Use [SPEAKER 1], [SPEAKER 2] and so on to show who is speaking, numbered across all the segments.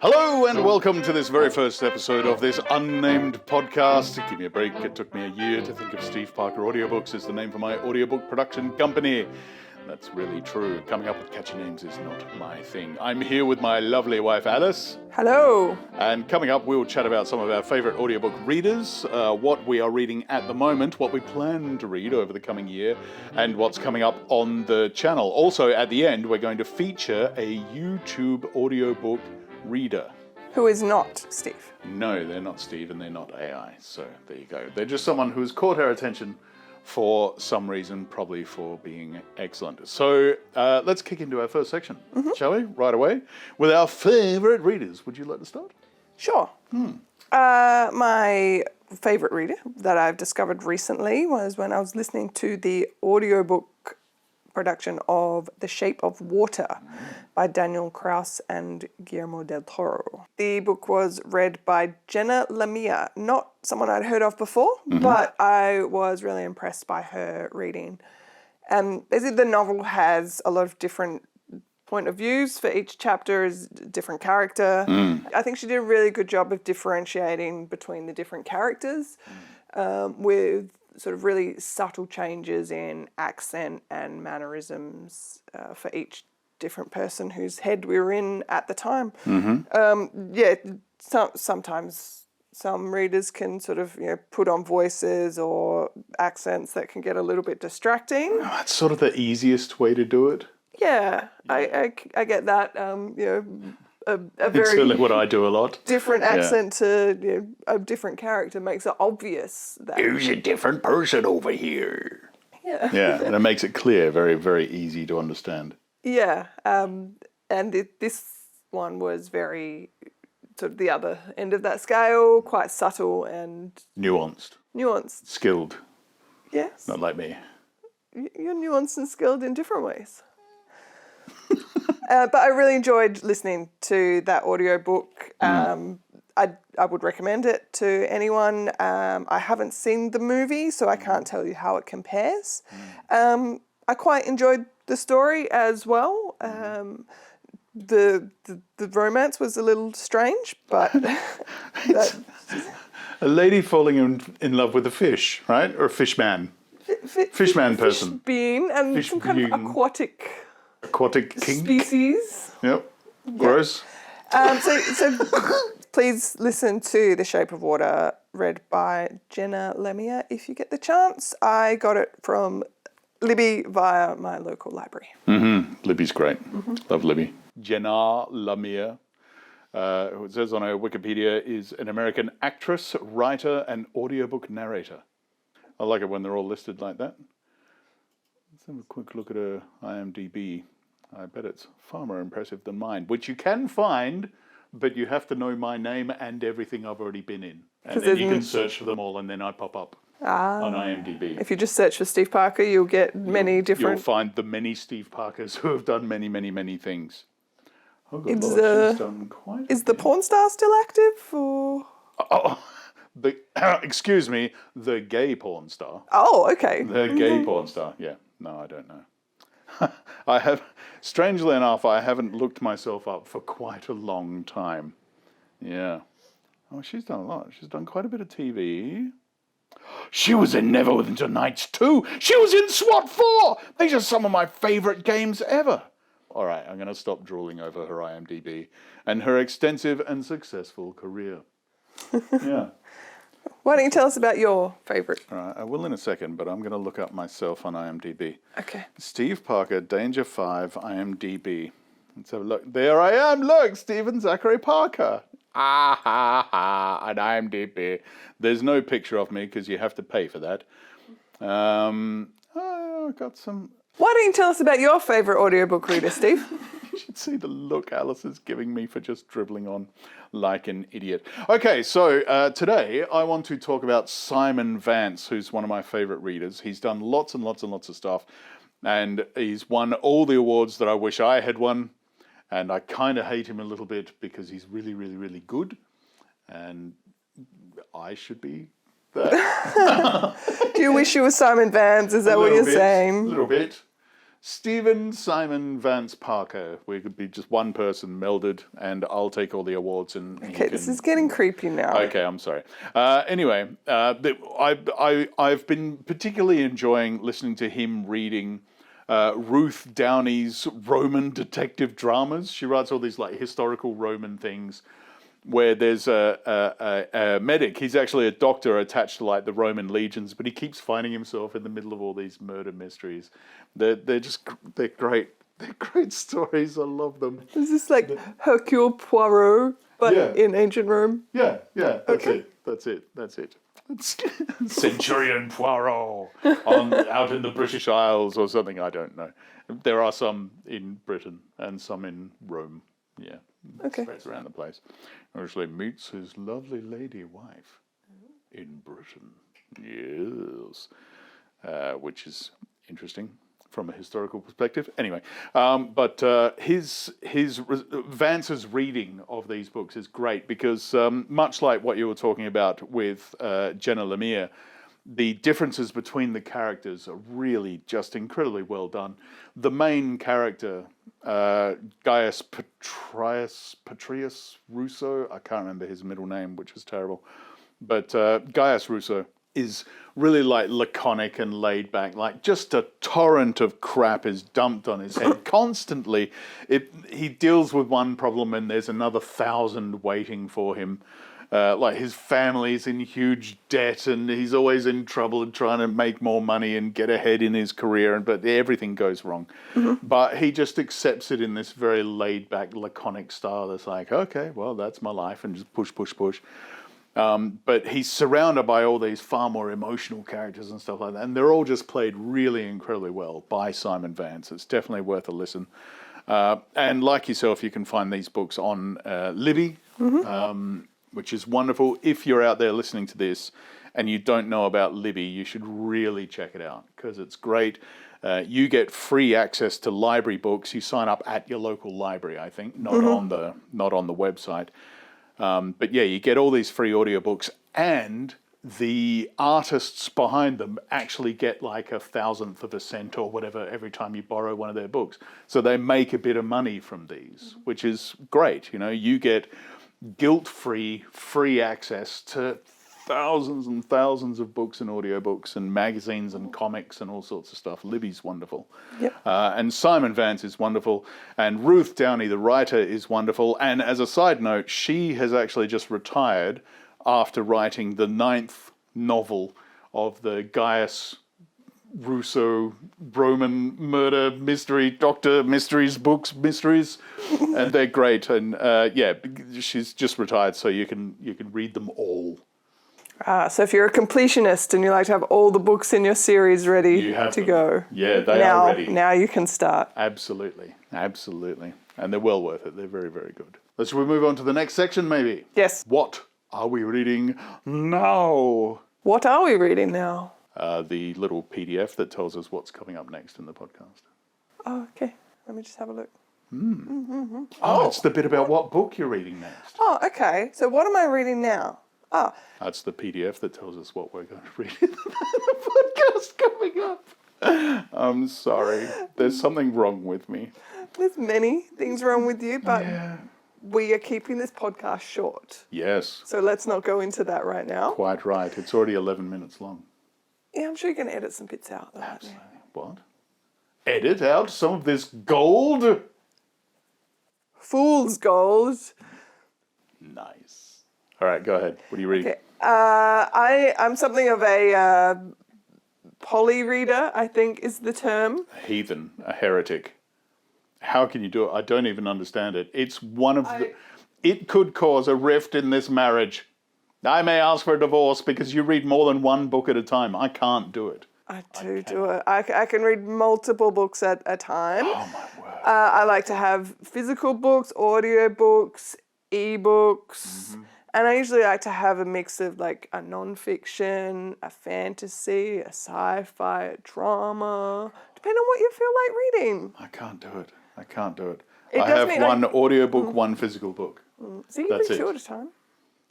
[SPEAKER 1] Hello and welcome to this very first episode of this unnamed podcast. Give me a break, it took me a year to think of Steve Parker Audiobooks as the name for my audiobook production company. That's really true. Coming up with catchy names is not my thing. I'm here with my lovely wife Alice.
[SPEAKER 2] Hello.
[SPEAKER 1] And coming up we'll chat about some of our favourite audiobook readers, what we are reading at the moment, what we plan to read over the coming year, and what's coming up on the channel. Also at the end we're going to feature a YouTube audiobook reader.
[SPEAKER 2] Who is not Steve.
[SPEAKER 1] No, they're not Steve and they're not AI, so there you go. They're just someone who's caught our attention for some reason, probably for being excellent. So let's kick into our first section, shall we? Right away. With our favourite readers. Would you like to start?
[SPEAKER 2] Sure. My favourite reader that I've discovered recently was when I was listening to the audiobook production of The Shape of Water by Daniel Kraus and Guillermo del Toro. The book was read by Jenna, Lamia, not someone I'd heard of before, but I was really impressed by her reading. Basically the novel has a lot of different point of views. For each chapter is a different character. I think she did a really good job of differentiating between the different characters with sort of really subtle changes in accent and mannerisms for each different person whose head we were in at the time. Sometimes some readers can sort of put on voices or accents that can get a little bit distracting.
[SPEAKER 1] That's sort of the easiest way to do it.
[SPEAKER 2] Yeah. I get that. A
[SPEAKER 1] It's
[SPEAKER 2] very
[SPEAKER 1] certainly what I do a lot.
[SPEAKER 2] different accent to a different character makes it obvious that
[SPEAKER 1] Who's a different person over here?
[SPEAKER 2] Yeah.
[SPEAKER 1] Yeah, and it makes it clear, very, very easy to understand.
[SPEAKER 2] Yeah, this one was very sort of the other end of that scale, quite subtle and
[SPEAKER 1] Nuanced. Skilled.
[SPEAKER 2] Yes.
[SPEAKER 1] Not like me.
[SPEAKER 2] You're nuanced and skilled in different ways. But I really enjoyed listening to that audiobook. I would recommend it to anyone. I haven't seen the movie, so I can't tell you how it compares. I quite enjoyed the story as well. The romance was a little strange, but
[SPEAKER 1] a lady falling in love with a fish, right? Or a fish man. Fishman person.
[SPEAKER 2] Fish being and
[SPEAKER 1] Fish
[SPEAKER 2] some kind of
[SPEAKER 1] being.
[SPEAKER 2] aquatic
[SPEAKER 1] Kink.
[SPEAKER 2] species.
[SPEAKER 1] Yep. Gross.
[SPEAKER 2] So please listen to The Shape of Water, read by Jenna, Lamia, if you get the chance. I got it from Libby via my local library.
[SPEAKER 1] Libby's great. Love Libby. Jenna Lamia, who it says on her Wikipedia, is an American actress, writer, and audiobook narrator. I like it when they're all listed like that. Let's have a quick look at her IMDb. I bet it's far more impressive than mine, which you can find, but you have to know my name and everything I've already been in. And then you can search for them all and then I pop up on IMDb.
[SPEAKER 2] If you just search for Steve Parker, you'll get many different...
[SPEAKER 1] You'll find the many Steve Parkers who have done many, many, many things. Oh, good
[SPEAKER 2] Is
[SPEAKER 1] Lord, she's done quite
[SPEAKER 2] Is the porn star still active? Or...
[SPEAKER 1] excuse me, the gay porn star.
[SPEAKER 2] Oh, okay.
[SPEAKER 1] The gay porn star, yeah. No, I don't know. Strangely enough, I haven't looked myself up for quite a long time. Yeah. Oh, she's done a lot. She's done quite a bit of TV. She was in Neverwinter Nights 2. She was in SWAT 4. These are some of my favourite games ever. All right, I'm going to stop drooling over her IMDb and her extensive and successful career. Yeah.
[SPEAKER 2] Why don't you tell us about your favourite?
[SPEAKER 1] All right, I will in a second, but I'm going to look up myself on IMDb.
[SPEAKER 2] Okay.
[SPEAKER 1] Steve Parker, Danger 5, IMDb. Let's have a look. There I am. Look, Stephen Zachary Parker. Ah, ha, ha, on IMDb. There's no picture of me because you have to pay for that. I got some...
[SPEAKER 2] Why don't you tell us about your favourite audiobook reader, Steve?
[SPEAKER 1] You should see the look Alice is giving me for just dribbling on like an idiot. Okay, so today I want to talk about Simon Vance, who's one of my favourite readers. He's done lots and lots and lots of stuff, and he's won all the awards that I wish I had won, and I kind of hate him a little bit because he's really, really, really good, and I should be there.
[SPEAKER 2] Do you wish you were Simon Vance? Is that what you're saying?
[SPEAKER 1] A little bit. Stephen Simon Vance Parker. We could be just one person melded, and I'll take all the awards. And
[SPEAKER 2] Okay, this is getting creepy now.
[SPEAKER 1] Okay, I'm sorry. Anyway, I've been particularly enjoying listening to him reading Ruth Downey's Roman detective dramas. She writes all these like historical Roman things where there's a medic. He's actually a doctor attached to like the Roman legions, but he keeps finding himself in the middle of all these murder mysteries. They're great. They're great stories. I love them.
[SPEAKER 2] Is this like Hercule Poirot, but in ancient Rome?
[SPEAKER 1] Yeah. That's it. Centurion Poirot out in the British Isles or something. I don't know. There are some in Britain and some in Rome. Yeah.
[SPEAKER 2] Okay.
[SPEAKER 1] Spreads around the place. Actually meets his lovely lady wife in Britain. Yes. Which is interesting from a historical perspective. Anyway, but Vance's reading of these books is great because much like what you were talking about with Jenna Lamia, the differences between the characters are really just incredibly well done. The main character, Gaius Petreius Ruso, I can't remember his middle name, which is terrible, but Gaius Ruso is really like laconic and laid back, like just a torrent of crap is dumped on his head constantly. He deals with one problem and there's another 1,000 waiting for him. Like his family's in huge debt and he's always in trouble and trying to make more money and get ahead in his career, but everything goes wrong. But he just accepts it in this very laid back, laconic style that's like, okay, well, that's my life, and just push. But he's surrounded by all these far more emotional characters and stuff like that, and they're all just played really incredibly well by Simon Vance. It's definitely worth a listen. And like yourself, you can find these books on Libby, which is wonderful. If you're out there listening to this and you don't know about Libby, you should really check it out because it's great. You get free access to library books. You sign up at your local library, I think, not on the website. But yeah, you get all these free audiobooks, and the artists behind them actually get like 1,000th of a cent or whatever every time you borrow one of their books. So they make a bit of money from these, which is great. You know, you get guilt-free, free access to thousands and thousands of books and audiobooks and magazines and comics and all sorts of stuff. Libby's wonderful.
[SPEAKER 2] Yep.
[SPEAKER 1] And Simon Vance is wonderful. And Ruth Downey, the writer, is wonderful. And as a side note, she has actually just retired after writing the 9th novel of the Gaius Ruso Roman murder mystery doctor mysteries and they're great. And she's just retired, so you can read them all.
[SPEAKER 2] So if you're a completionist and you like to have all the books in your series ready to go,
[SPEAKER 1] they are ready.
[SPEAKER 2] Now you can start.
[SPEAKER 1] Absolutely, and they're well worth it. They're very, very good. Let's move on to the next section, maybe.
[SPEAKER 2] Yes.
[SPEAKER 1] What are we reading now?
[SPEAKER 2] What are we reading now?
[SPEAKER 1] The little PDF that tells us what's coming up next in the podcast.
[SPEAKER 2] Oh, okay. Let me just have a look.
[SPEAKER 1] It's the bit about what book you're reading next.
[SPEAKER 2] Oh, okay. So what am I reading now? Oh.
[SPEAKER 1] That's the PDF that tells us what we're going to read in the podcast coming up. I'm sorry. There's something wrong with me.
[SPEAKER 2] There's many things wrong with you, but we are keeping this podcast short.
[SPEAKER 1] Yes.
[SPEAKER 2] So let's not go into that right now.
[SPEAKER 1] Quite right. It's already 11 minutes long.
[SPEAKER 2] Yeah, I'm sure you can edit some bits out. Though,
[SPEAKER 1] absolutely. What? Edit out some of this gold?
[SPEAKER 2] Fool's gold.
[SPEAKER 1] Nice. All right, go ahead. What are you reading?
[SPEAKER 2] Okay. I'm something of a poly reader, I think is the term.
[SPEAKER 1] A heathen, a heretic. How can you do it? I don't even understand it. It's one of the... It could cause a rift in this marriage. I may ask for a divorce because you read more than one book at a time. I can't do it.
[SPEAKER 2] I do it. I can read multiple books at a time.
[SPEAKER 1] Oh, my word.
[SPEAKER 2] I like to have physical books, audiobooks, ebooks. And I usually like to have a mix of like a non-fiction, a fantasy, a sci-fi, a drama, depending on what you feel like reading.
[SPEAKER 1] I can't do it. I have one audiobook, one physical book.
[SPEAKER 2] So you read two at a time?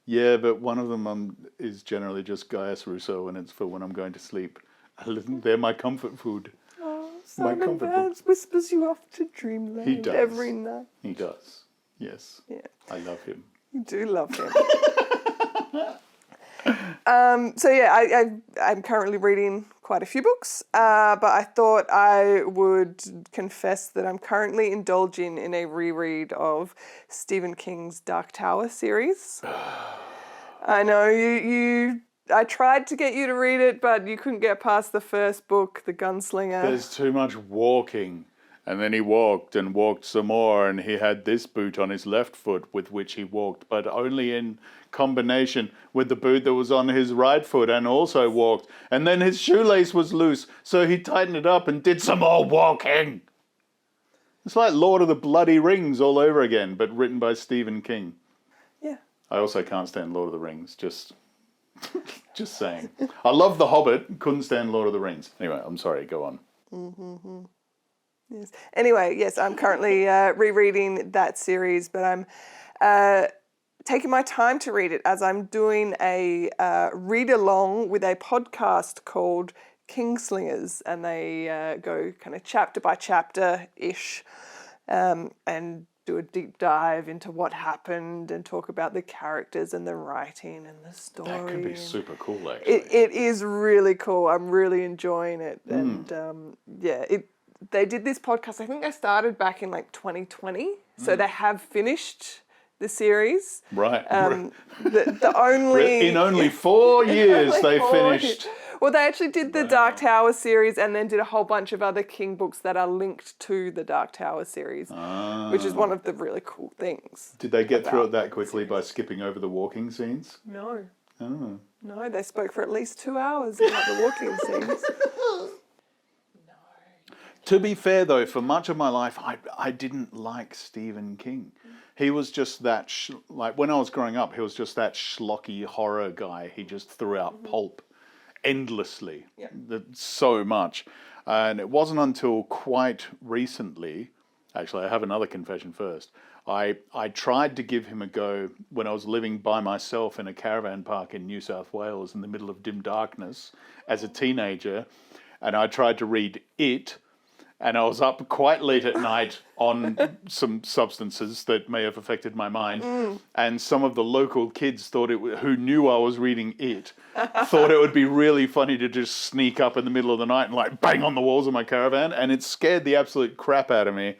[SPEAKER 1] Yeah, but one of them is generally just Gaius Ruso, and it's for when I'm going to sleep. They're my comfort food.
[SPEAKER 2] Oh, Simon Vance whispers you off to dreamland
[SPEAKER 1] He does.
[SPEAKER 2] every night.
[SPEAKER 1] He does. Yes.
[SPEAKER 2] Yeah.
[SPEAKER 1] I love him.
[SPEAKER 2] You do love him. So yeah, I'm currently reading quite a few books, but I thought I would confess that I'm currently indulging in a reread of Stephen King's Dark Tower series. I know I tried to get you to read it, but you couldn't get past the first book, The Gunslinger.
[SPEAKER 1] There's too much walking. And then he walked and walked some more, and he had this boot on his left foot with which he walked, but only in combination with the boot that was on his right foot and also walked. And then his shoelace was loose, so he tightened it up and did some more walking. It's like Lord of the Bloody Rings all over again, but written by Stephen King.
[SPEAKER 2] Yeah.
[SPEAKER 1] I also can't stand Lord of the Rings, just saying. I love The Hobbit, couldn't stand Lord of the Rings. Anyway, I'm sorry, go on.
[SPEAKER 2] Mm-hmm. Yes. Anyway, yes, I'm currently rereading that series, but I'm taking my time to read it as I'm doing a read-along with a podcast called Kingslingers, and they go kind of chapter by chapter-ish and do a deep dive into what happened and talk about the characters and the writing and the story.
[SPEAKER 1] That could be super cool, actually.
[SPEAKER 2] It is really cool. I'm really enjoying it. And they did this podcast, I think they started back in like 2020. So they have finished the series.
[SPEAKER 1] Right.
[SPEAKER 2] The only...
[SPEAKER 1] In only 4 years they
[SPEAKER 2] 4
[SPEAKER 1] finished.
[SPEAKER 2] years. Well, they actually did the Dark Tower series and then did a whole bunch of other King books that are linked to the Dark Tower series, which is one of the really cool things.
[SPEAKER 1] Did they get through it that quickly by skipping over the walking scenes?
[SPEAKER 2] No.
[SPEAKER 1] Oh.
[SPEAKER 2] No, they spoke for at least 2 hours about the walking scenes.
[SPEAKER 1] To be fair, though, for much of my life, I didn't like Stephen King. He was just that, like when I was growing up, he was just that schlocky horror guy. He just threw out pulp endlessly, so much. And it wasn't until quite recently, actually, I have another confession first. I tried to give him a go when I was living by myself in a caravan park in New South Wales in the middle of dim darkness as a teenager. And I tried to read It. And I was up quite late at night on some substances that may have affected my mind. And some of the local kids who knew I was reading It, thought it would be really funny to just sneak up in the middle of the night and like bang on the walls of my caravan. And it scared the absolute crap out of me.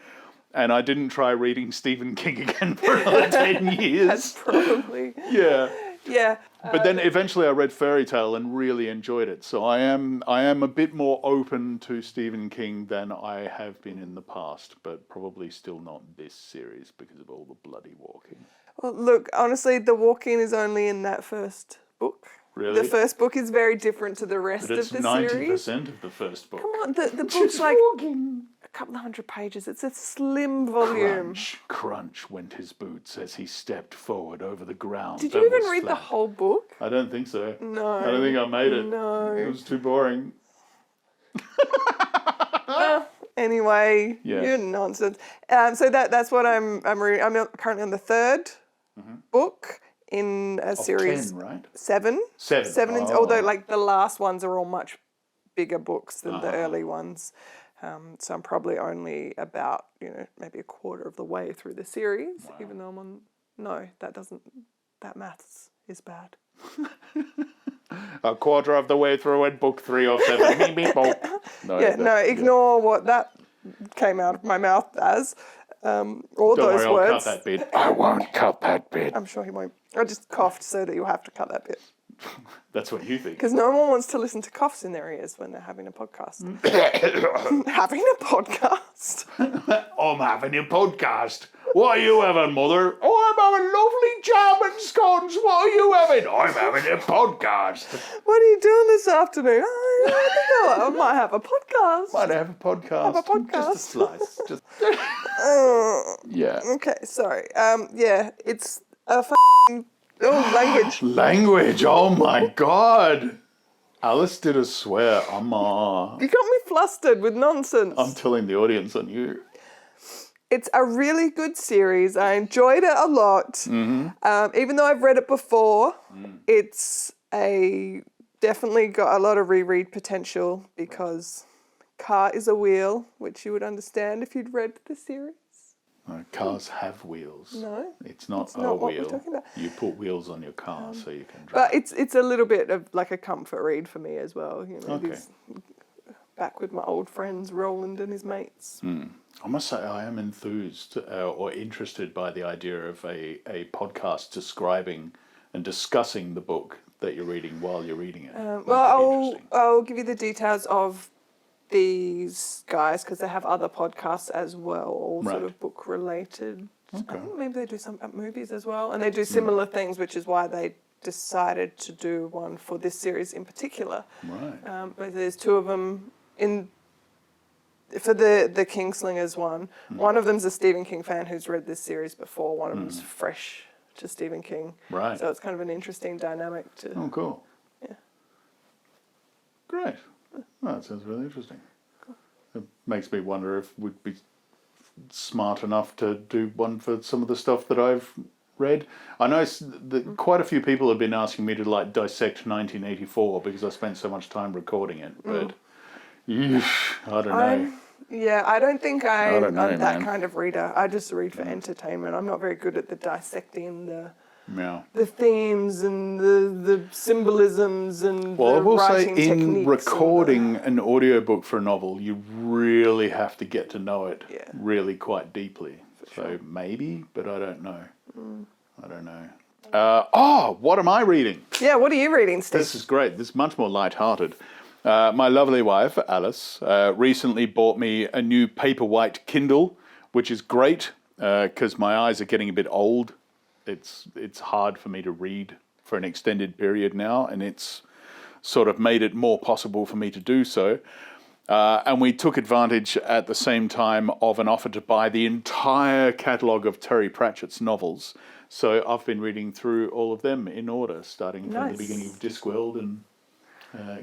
[SPEAKER 1] And I didn't try reading Stephen King again for another 10 years.
[SPEAKER 2] That's probably...
[SPEAKER 1] Yeah.
[SPEAKER 2] Yeah.
[SPEAKER 1] But then eventually I read Fairy Tale and really enjoyed it. So I am a bit more open to Stephen King than I have been in the past, but probably still not this series because of all the bloody walking.
[SPEAKER 2] Well, look, honestly, the walking is only in that first book.
[SPEAKER 1] Really?
[SPEAKER 2] The first book is very different to the rest
[SPEAKER 1] But
[SPEAKER 2] of
[SPEAKER 1] it's
[SPEAKER 2] the
[SPEAKER 1] 90%
[SPEAKER 2] series.
[SPEAKER 1] of the first book.
[SPEAKER 2] Come on, the book's
[SPEAKER 1] Just
[SPEAKER 2] like
[SPEAKER 1] walking.
[SPEAKER 2] a couple of 100 pages. It's a slim volume.
[SPEAKER 1] Crunch, crunch went his boots as he stepped forward over the ground.
[SPEAKER 2] Did
[SPEAKER 1] that
[SPEAKER 2] you even
[SPEAKER 1] was
[SPEAKER 2] read the
[SPEAKER 1] flat.
[SPEAKER 2] whole book?
[SPEAKER 1] I don't think so.
[SPEAKER 2] No.
[SPEAKER 1] I don't think I made it.
[SPEAKER 2] No.
[SPEAKER 1] It was too boring.
[SPEAKER 2] Anyway, you're nonsense. So that's what I'm reading. I'm currently on the third book in a series.
[SPEAKER 1] 10, right?
[SPEAKER 2] Seven.
[SPEAKER 1] Seven.
[SPEAKER 2] Although like the last ones are all much bigger books than the early ones. So I'm probably only about, maybe a quarter of the way through the series, even though I'm on... No, that maths is bad.
[SPEAKER 1] A quarter of the way through in book 3 of 7.
[SPEAKER 2] Ignore what that came out of my mouth as. All
[SPEAKER 1] Don't
[SPEAKER 2] those
[SPEAKER 1] worry,
[SPEAKER 2] words.
[SPEAKER 1] I'll cut that bit. I won't cut that bit.
[SPEAKER 2] I'm sure he won't. I just coughed so that you'll have to cut that bit.
[SPEAKER 1] That's what you think.
[SPEAKER 2] Because no one wants to listen to coughs in their ears when they're having a podcast. Having a podcast?
[SPEAKER 1] I'm having a podcast. What are you having, Mother? Oh, I'm having lovely jam and scones. What are you having? I'm having a podcast.
[SPEAKER 2] What are you doing this afternoon? I think I might have a podcast.
[SPEAKER 1] Might have a podcast.
[SPEAKER 2] Have a podcast.
[SPEAKER 1] Just a slice. Just... yeah.
[SPEAKER 2] Okay, sorry. It's a language.
[SPEAKER 1] Language. Oh my God. Alice did a swear.
[SPEAKER 2] You got me flustered with nonsense.
[SPEAKER 1] I'm telling the audience on you.
[SPEAKER 2] It's a really good series. I enjoyed it a lot. Mm-hmm. Even though I've read it before, it's definitely got a lot of reread potential because Car is a wheel, which you would understand if you'd read the series.
[SPEAKER 1] Cars have wheels.
[SPEAKER 2] No,
[SPEAKER 1] It's not
[SPEAKER 2] it's
[SPEAKER 1] a
[SPEAKER 2] not what
[SPEAKER 1] wheel.
[SPEAKER 2] we're talking about.
[SPEAKER 1] You put wheels on your car so you can drive.
[SPEAKER 2] But it's a little bit of like a comfort read for me as well. You know,
[SPEAKER 1] Okay.
[SPEAKER 2] these back with my old friends Roland and his mates.
[SPEAKER 1] I must say I am enthused or interested by the idea of a podcast describing and discussing the book that you're reading while you're reading it.
[SPEAKER 2] I'll give you the details of these guys because they have other podcasts as well, all sort
[SPEAKER 1] Right.
[SPEAKER 2] of book related.
[SPEAKER 1] Okay.
[SPEAKER 2] I think maybe they do some movies as well, and they do similar things, which is why they decided to do one for this series in particular.
[SPEAKER 1] Right.
[SPEAKER 2] But there's two of them for the Kingslingers one. One of them's a Stephen King fan who's read this series before. One of them's fresh to Stephen King.
[SPEAKER 1] Right.
[SPEAKER 2] So it's kind of an interesting dynamic to.
[SPEAKER 1] Oh, cool.
[SPEAKER 2] Yeah.
[SPEAKER 1] Great. Well, that sounds really interesting. It makes me wonder if we'd be smart enough to do one for some of the stuff that I've read. I know that quite a few people have been asking me to like dissect 1984 because I spent so much time recording it, but I don't know.
[SPEAKER 2] I don't think I'm
[SPEAKER 1] don't know,
[SPEAKER 2] that
[SPEAKER 1] man.
[SPEAKER 2] kind of reader. I just read for entertainment. I'm not very good at the dissecting
[SPEAKER 1] Yeah.
[SPEAKER 2] the themes and the symbolisms and
[SPEAKER 1] Well, I
[SPEAKER 2] the
[SPEAKER 1] will say
[SPEAKER 2] writing techniques.
[SPEAKER 1] in
[SPEAKER 2] and
[SPEAKER 1] recording an audiobook for a novel, you really have to get to know it
[SPEAKER 2] Yeah.
[SPEAKER 1] really quite deeply. So maybe, but I don't know. I don't know. What am I reading?
[SPEAKER 2] Yeah, what are you reading, Steve?
[SPEAKER 1] This is great. This is much more light-hearted. My lovely wife, Alice, recently bought me a new Paperwhite Kindle, which is great because my eyes are getting a bit old. It's hard for me to read for an extended period now, and it's sort of made it more possible for me to do so. And we took advantage at the same time of an offer to buy the entire catalogue of Terry Pratchett's novels. So I've been reading through all of them in order, starting from the beginning of Discworld and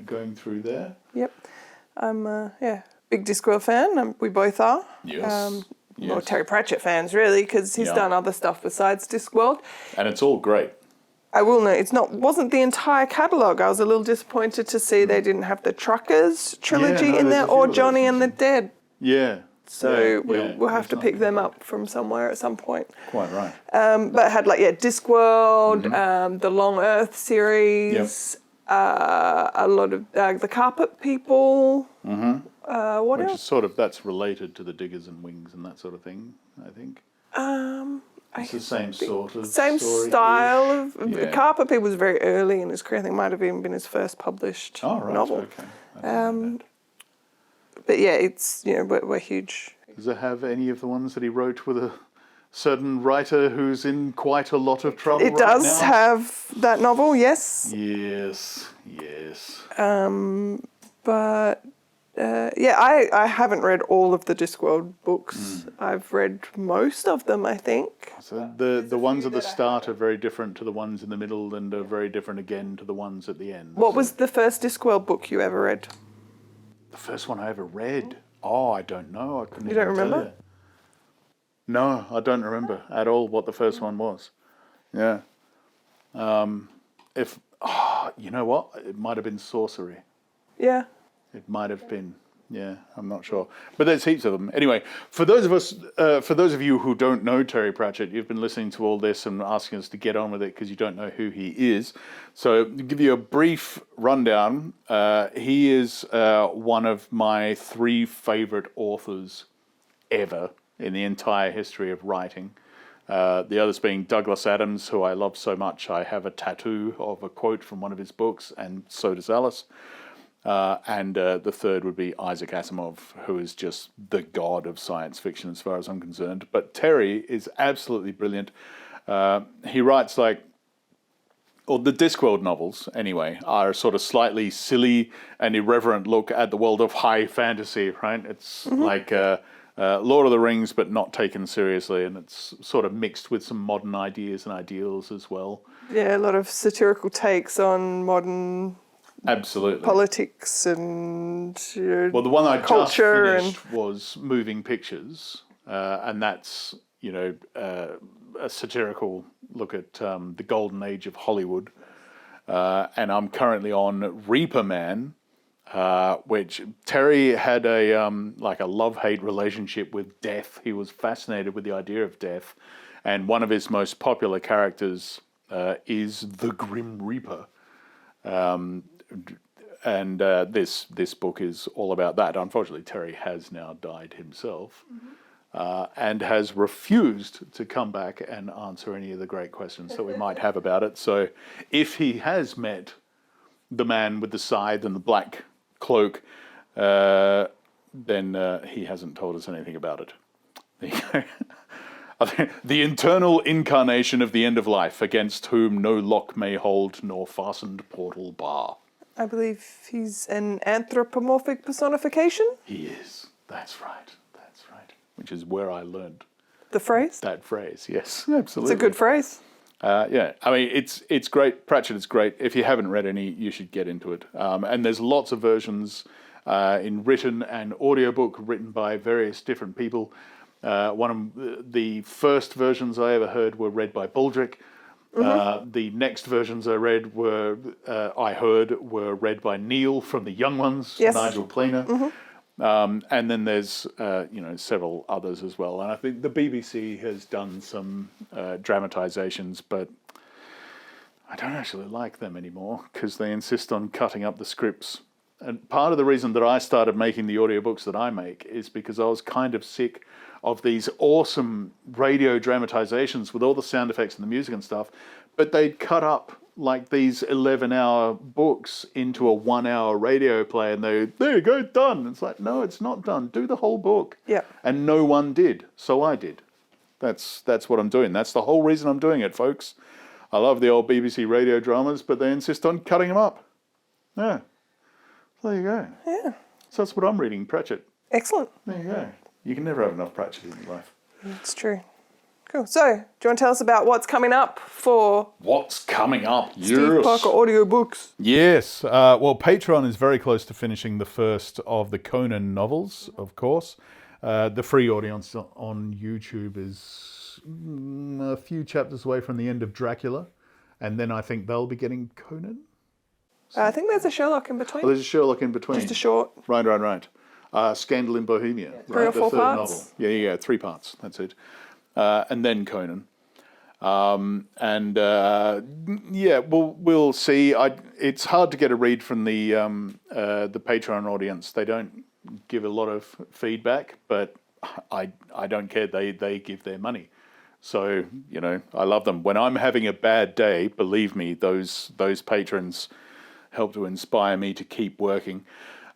[SPEAKER 1] going through there.
[SPEAKER 2] Yep. I'm big Discworld fan. We both are.
[SPEAKER 1] Yes.
[SPEAKER 2] Well, Terry Pratchett fans, really, because he's done other stuff besides Discworld.
[SPEAKER 1] And it's all great.
[SPEAKER 2] I will note, wasn't the entire catalogue. I was a little disappointed to see they didn't have the Truckers trilogy in
[SPEAKER 1] there's
[SPEAKER 2] there
[SPEAKER 1] a few
[SPEAKER 2] or
[SPEAKER 1] of those
[SPEAKER 2] Johnny and the
[SPEAKER 1] missing.
[SPEAKER 2] Dead.
[SPEAKER 1] Yeah.
[SPEAKER 2] So we'll have to pick them up from somewhere at some point.
[SPEAKER 1] Quite right.
[SPEAKER 2] But it had Discworld, the Long Earth series, a lot of the Carpet People. What
[SPEAKER 1] Which
[SPEAKER 2] else?
[SPEAKER 1] is sort of, that's related to the Diggers and Wings and that sort of thing, I think. It's the same sort of
[SPEAKER 2] Same
[SPEAKER 1] story-ish.
[SPEAKER 2] style of
[SPEAKER 1] Yeah.
[SPEAKER 2] Carpet People was very early in his career. I think it might have even been his first published novel.
[SPEAKER 1] Okay. I didn't know that.
[SPEAKER 2] But yeah, it's we're huge.
[SPEAKER 1] Does it have any of the ones that he wrote with a certain writer who's in quite a lot of trouble
[SPEAKER 2] It does
[SPEAKER 1] now?
[SPEAKER 2] have that novel, yes.
[SPEAKER 1] Yes.
[SPEAKER 2] But I haven't read all of the Discworld books. I've read most of them, I think.
[SPEAKER 1] So the ones at the start are very different to the ones in the middle and are very different again to the ones at the end.
[SPEAKER 2] What was the first Discworld book you ever read?
[SPEAKER 1] The first one I ever read? Oh, I don't know. I couldn't
[SPEAKER 2] You don't
[SPEAKER 1] even tell
[SPEAKER 2] remember?
[SPEAKER 1] you. No, I don't remember at all what the first one was. Yeah. You know what? It might have been Sorcery.
[SPEAKER 2] Yeah.
[SPEAKER 1] It might have been. Yeah, I'm not sure. But there's heaps of them. Anyway, for those of you who don't know Terry Pratchett, you've been listening to all this and asking us to get on with it because you don't know who he is. So to give you a brief rundown, he is one of my 3 favourite authors ever in the entire history of writing. The others being Douglas Adams, who I love so much. I have a tattoo of a quote from one of his books, and so does Alice. And the third would be Isaac Asimov, who is just the god of science fiction as far as I'm concerned. But Terry is absolutely brilliant. He writes the Discworld novels, anyway, are a sort of slightly silly and irreverent look at the world of high fantasy, right? It's like Lord of the Rings, but not taken seriously, and it's sort of mixed with some modern ideas and ideals as well.
[SPEAKER 2] Yeah, a lot of satirical takes on modern
[SPEAKER 1] Absolutely.
[SPEAKER 2] politics and
[SPEAKER 1] Well, the one I just
[SPEAKER 2] culture
[SPEAKER 1] finished was Moving Pictures, and that's a satirical look at the golden age of Hollywood. And I'm currently on Reaper Man, which Terry had a like a love-hate relationship with death. He was fascinated with the idea of death, and one of his most popular characters is the Grim Reaper. And this book is all about that. Unfortunately, Terry has now died himself, and has refused to come back and answer any of the great questions that we might have about it. So if he has met the man with the scythe and the black cloak, then he hasn't told us anything about it. There you go. The internal incarnation of the end of life, against whom no lock may hold, nor fastened portal bar.
[SPEAKER 2] I believe he's an anthropomorphic personification.
[SPEAKER 1] He is. That's right. That's right. Which is where I learned
[SPEAKER 2] The phrase?
[SPEAKER 1] that phrase. Yes, absolutely.
[SPEAKER 2] It's a good phrase.
[SPEAKER 1] Yeah, I mean, it's great. Pratchett is great. If you haven't read any, you should get into it. And there's lots of versions in written and audiobook written by various different people. One of the first versions I ever heard were read by Baldrick. The next versions I read were read by Neil from the Young Ones,
[SPEAKER 2] Yes.
[SPEAKER 1] Nigel Planer. And then there's several others as well. And I think the BBC has done some dramatizations, but I don't actually like them anymore because they insist on cutting up the scripts. And part of the reason that I started making the audiobooks that I make is because I was kind of sick of these awesome radio dramatizations with all the sound effects and the music and stuff, but they'd cut up like these 11-hour books into a 1-hour radio play, and there you go, done. It's like, no, it's not done. Do the whole book.
[SPEAKER 2] Yeah.
[SPEAKER 1] And no one did, so I did. That's what I'm doing. That's the whole reason I'm doing it, folks. I love the old BBC radio dramas, but they insist on cutting them up. Yeah. So there you go.
[SPEAKER 2] Yeah.
[SPEAKER 1] So that's what I'm reading, Pratchett.
[SPEAKER 2] Excellent.
[SPEAKER 1] There you go. You can never have enough Pratchett in your life.
[SPEAKER 2] It's true. Cool. So, do you want to tell us about what's coming up for
[SPEAKER 1] What's coming up?
[SPEAKER 2] Steve Parker audiobooks?
[SPEAKER 1] Yes. Well, Patreon is very close to finishing the first of the Conan novels, of course. The free audience on YouTube is a few chapters away from the end of Dracula. And then I think they'll be getting Conan.
[SPEAKER 2] I think there's a Sherlock in between.
[SPEAKER 1] Oh, there's a Sherlock in between.
[SPEAKER 2] Just a short.
[SPEAKER 1] Right. Scandal in Bohemia. Yeah,
[SPEAKER 2] 3 or 4
[SPEAKER 1] the third
[SPEAKER 2] parts.
[SPEAKER 1] novel. Yeah, 3 parts. That's it. And then Conan. We'll see. It's hard to get a read from the Patreon audience. They don't give a lot of feedback, but I don't care. They give their money. So, I love them. When I'm having a bad day, believe me, those patrons help to inspire me to keep working.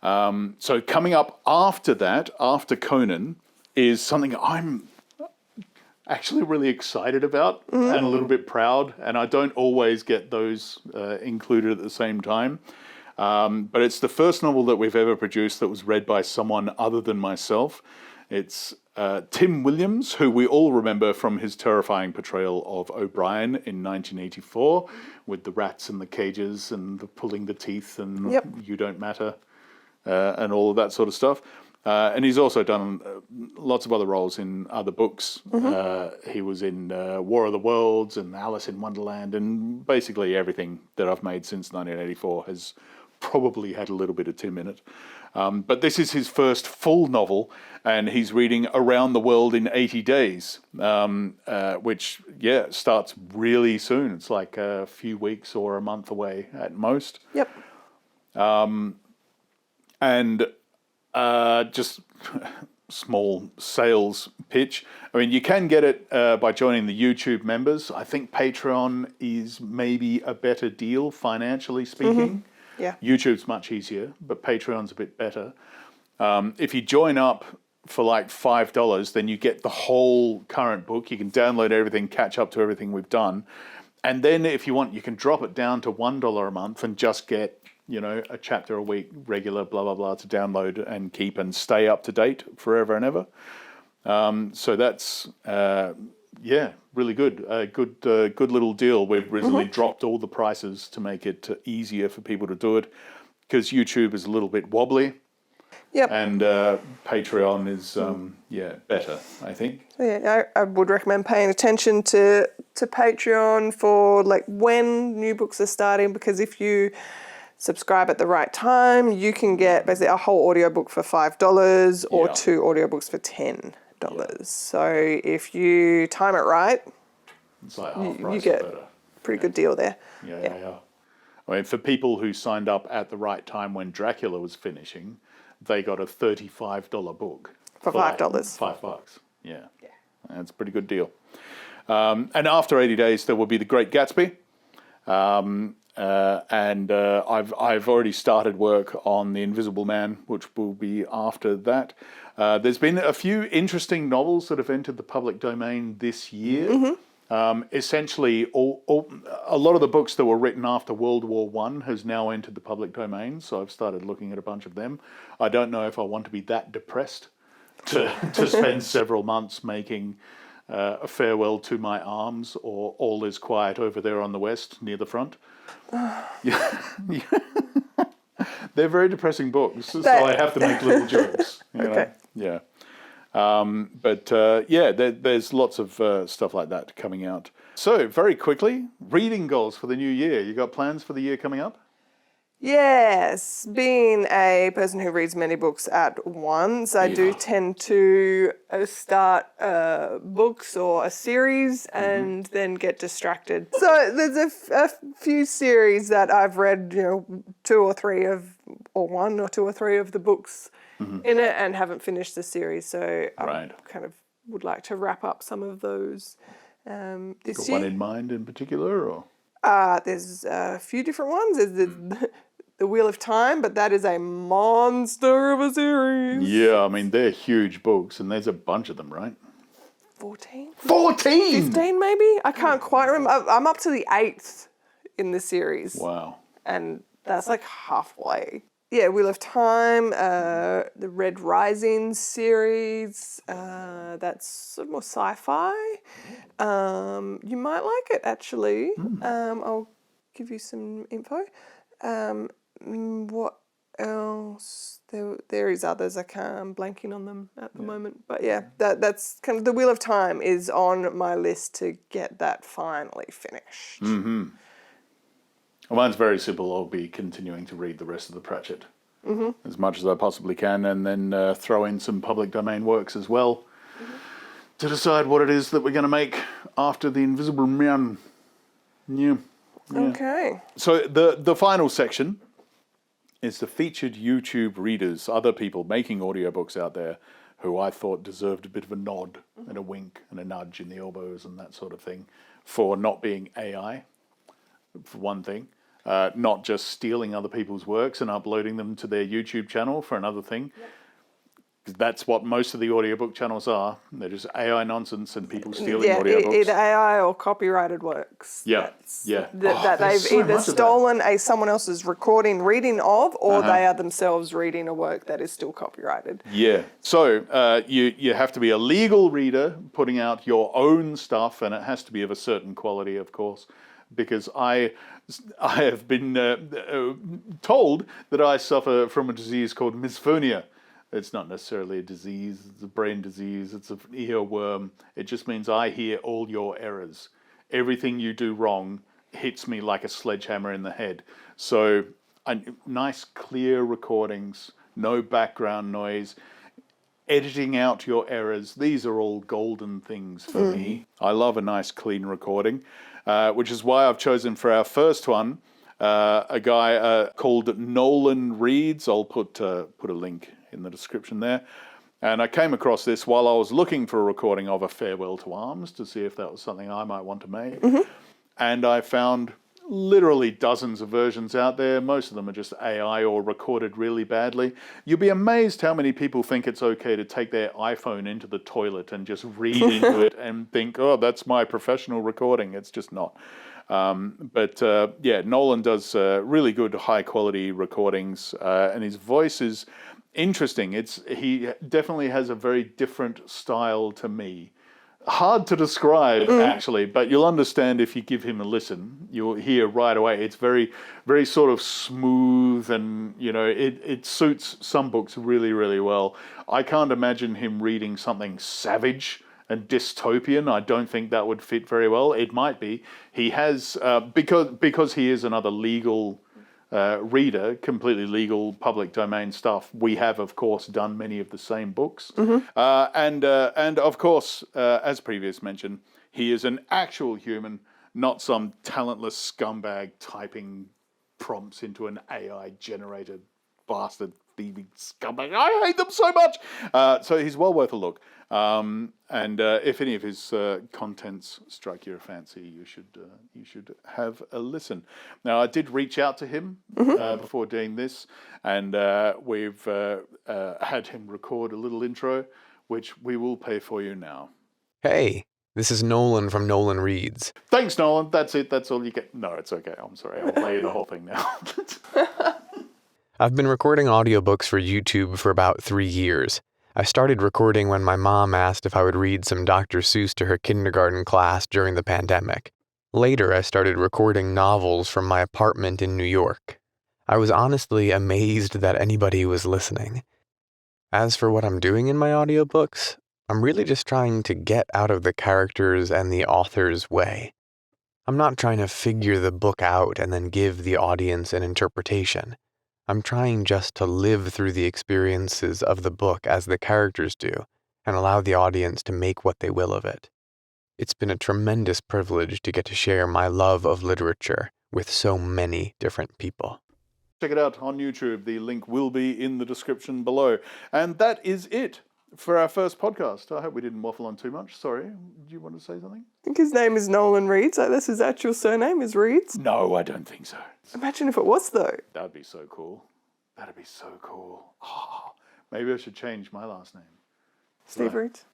[SPEAKER 1] So coming up after that, after Conan, is something I'm actually really excited about and a little bit proud. And I don't always get those included at the same time. But it's the first novel that we've ever produced that was read by someone other than myself. It's Tim Williams, who we all remember from his terrifying portrayal of O'Brien in 1984, with the rats and the cages and the pulling the teeth and You Don't Matter and all of that sort of stuff. And he's also done lots of other roles in other books. He was in War of the Worlds and Alice in Wonderland, and basically everything that I've made since 1984 has probably had a little bit of Tim in it. But this is his first full novel, and he's reading Around the World in 80 Days, which, starts really soon. It's like a few weeks or a month away at most.
[SPEAKER 2] Yep.
[SPEAKER 1] And just small sales pitch. I mean, you can get it by joining the YouTube members. I think Patreon is maybe a better deal, financially speaking.
[SPEAKER 2] Yeah.
[SPEAKER 1] YouTube's much easier, but Patreon's a bit better. If you join up for like $5, then you get the whole current book. You can download everything, catch up to everything we've done. And then if you want, you can drop it down to $1 a month and just get, a chapter a week, regular, blah, blah, blah, to download and keep and stay up to date forever and ever. So that's, really good. Good little deal. We've recently dropped all the prices to make it easier for people to do it, because YouTube is a little bit wobbly.
[SPEAKER 2] Yep.
[SPEAKER 1] And Patreon is, better, I think.
[SPEAKER 2] So yeah, I would recommend paying attention to Patreon for like when new books are starting, because if you subscribe at the right time, you can get basically a whole audiobook for $5 or 2 audiobooks for $10. So if you time it right,
[SPEAKER 1] it's like half price
[SPEAKER 2] you get
[SPEAKER 1] or better.
[SPEAKER 2] a pretty good deal there.
[SPEAKER 1] Yeah. I mean, for people who signed up at the right time when Dracula was finishing, they got a $35 book.
[SPEAKER 2] For $5.
[SPEAKER 1] $5. Yeah. That's a pretty good deal. And after 80 days, there will be The Great Gatsby. I've already started work on The Invisible Man, which will be after that. There's been a few interesting novels that have entered the public domain this year. Essentially, a lot of the books that were written after World War I has now entered the public domain, so I've started looking at a bunch of them. I don't know if I want to be that depressed to spend several months making A Farewell to My Arms or All Is Quiet Over There on the West near the front. They're very depressing books, so I have to make little jokes. You know? Yeah. There's lots of stuff like that coming out. So, very quickly, reading goals for the new year. You got plans for the year coming up?
[SPEAKER 2] Yes, being a person who reads many books at once, I do tend to start books or a series and then get distracted. So there's a few series that I've read, 2 or 3 of, or 1 or 2 or 3 of the books in it and haven't finished the series. So I kind of would like to wrap up some of those this
[SPEAKER 1] Got
[SPEAKER 2] year.
[SPEAKER 1] one in mind in particular, or?
[SPEAKER 2] There's a few different ones. There's the Wheel of Time, but that is a monster of a series.
[SPEAKER 1] Yeah, I mean, they're huge books, and there's a bunch of them, right?
[SPEAKER 2] 14?
[SPEAKER 1] 14?
[SPEAKER 2] 15 maybe? I can't quite remember. I'm up to the 8th in the series.
[SPEAKER 1] Wow.
[SPEAKER 2] And that's like halfway. Yeah, Wheel of Time, the Red Rising series, that's sort of more sci-fi. You might like it, actually. I'll give you some info. What else? There is others. I'm blanking on them at the moment. But yeah, that's kind of the Wheel of Time is on my list to get that finally finished.
[SPEAKER 1] Well, mine's very simple. I'll be continuing to read the rest of the Pratchett as much as I possibly can, and then throw in some public domain works as well to decide what it is that we're going to make after The Invisible Man. Yeah.
[SPEAKER 2] Okay.
[SPEAKER 1] So the final section is the featured YouTube readers, other people making audiobooks out there who I thought deserved a bit of a nod and a wink and a nudge in the elbows and that sort of thing for not being AI, for one thing. Not just stealing other people's works and uploading them to their YouTube channel for another thing. That's what most of the audiobook channels are. They're just AI nonsense and people stealing audiobooks.
[SPEAKER 2] Either AI or copyrighted works.
[SPEAKER 1] Yeah.
[SPEAKER 2] That they've
[SPEAKER 1] so
[SPEAKER 2] either
[SPEAKER 1] much of
[SPEAKER 2] stolen someone else's reading of, or they are themselves reading a work that is still copyrighted.
[SPEAKER 1] Yeah. So you have to be a legal reader putting out your own stuff, and it has to be of a certain quality, of course, because I have been told that I suffer from a disease called misophonia. It's not necessarily a disease, it's a brain disease, it's an earworm. It just means I hear all your errors. Everything you do wrong hits me like a sledgehammer in the head. So nice, clear recordings, no background noise, editing out your errors. These are all golden things for me. I love a nice, clean recording, which is why I've chosen for our first one a guy called Nolan Reads. I'll put a link in the description there. And I came across this while I was looking for a recording of A Farewell to Arms to see if that was something I might want to make. And I found literally dozens of versions out there. Most of them are just AI or recorded really badly. You'll be amazed how many people think it's okay to take their iPhone into the toilet and just read into it and think, oh, that's my professional recording. It's just not. Nolan does really good high quality recordings, and his voice is interesting. He definitely has a very different style to me. Hard to describe, actually, but you'll understand if you give him a listen. You'll hear right away. It's very, very sort of smooth, and it suits some books really, really well. I can't imagine him reading something savage and dystopian. I don't think that would fit very well. It might be. He has because he is another legal reader, completely legal, public domain stuff, we have, of course, done many of the same books. And of course, as previous mentioned, he is an actual human, not some talentless scumbag typing prompts into an AI-generated bastard thieving scumbag. I hate them so much! So he's well worth a look. And if any of his contents strike your fancy, you should have a listen. Now, I did reach out to him before doing this, and we've had him record a little intro, which we will play for you now.
[SPEAKER 3] Hey, this is Nolan from Nolan Reads.
[SPEAKER 1] Thanks, Nolan. That's it. That's all you get. No, it's okay. I'm sorry. I'll play you the whole thing now.
[SPEAKER 3] I've been recording audiobooks for YouTube for about 3 years. I started recording when my mom asked if I would read some Dr. Seuss to her kindergarten class during the pandemic. Later, I started recording novels from my apartment in New York. I was honestly amazed that anybody was listening. As for what I'm doing in my audiobooks, I'm really just trying to get out of the characters and the author's way. I'm not trying to figure the book out and then give the audience an interpretation. I'm trying just to live through the experiences of the book as the characters do, and allow the audience to make what they will of it. It's been a tremendous privilege to get to share my love of literature with so many different people.
[SPEAKER 1] Check it out on YouTube. The link will be in the description below. And that is it for our first podcast. I hope we didn't waffle on too much. Sorry. Do you want to say something?
[SPEAKER 2] I think his name is Nolan Reads. Like, that's his actual surname is Reads.
[SPEAKER 1] No, I don't think so.
[SPEAKER 2] Imagine if it was, though.
[SPEAKER 1] That'd be so cool. That'd be so cool. Oh, maybe I should change my last name.
[SPEAKER 2] Steve Reads.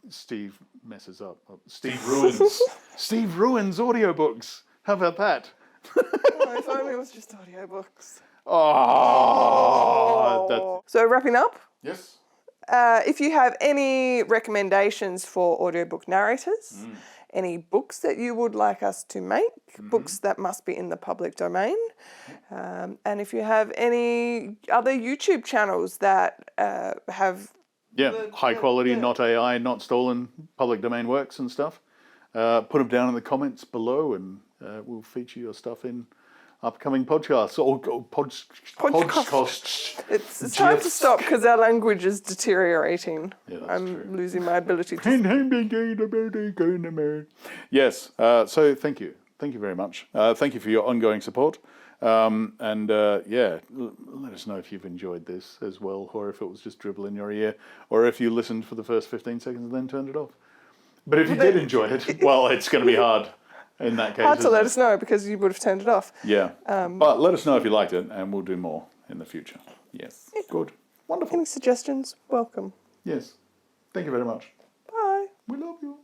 [SPEAKER 1] Steve messes up. Steve ruins. Steve ruins audiobooks. How about that?
[SPEAKER 2] Oh, if only it was just audiobooks.
[SPEAKER 1] Oh.
[SPEAKER 2] So wrapping up.
[SPEAKER 1] Yes.
[SPEAKER 2] If you have any recommendations for audiobook narrators, any books that you would like us to make, books that must be in the public domain, and if you have any other YouTube channels that have...
[SPEAKER 1] high quality, not AI, not stolen, public domain works and stuff, put them down in the comments below and we'll feature your stuff in upcoming podcasts or podcasts.
[SPEAKER 2] It's time to stop because our language is deteriorating.
[SPEAKER 1] Yeah, that's
[SPEAKER 2] I'm
[SPEAKER 1] true.
[SPEAKER 2] losing my ability to...
[SPEAKER 1] Yes, so thank you. Thank you very much. Thank you for your ongoing support. Let us know if you've enjoyed this as well, or if it was just dribble in your ear, or if you listened for the first 15 seconds and then turned it off. But if you did enjoy it, well, it's going to be hard. In that case,
[SPEAKER 2] hard to let us know because you would have turned it off.
[SPEAKER 1] Yeah, but let us know if you liked it, and we'll do more in the future. Yes, good, wonderful.
[SPEAKER 2] Any suggestions? Welcome.
[SPEAKER 1] Yes, thank you very much.
[SPEAKER 2] Bye.
[SPEAKER 1] We love you.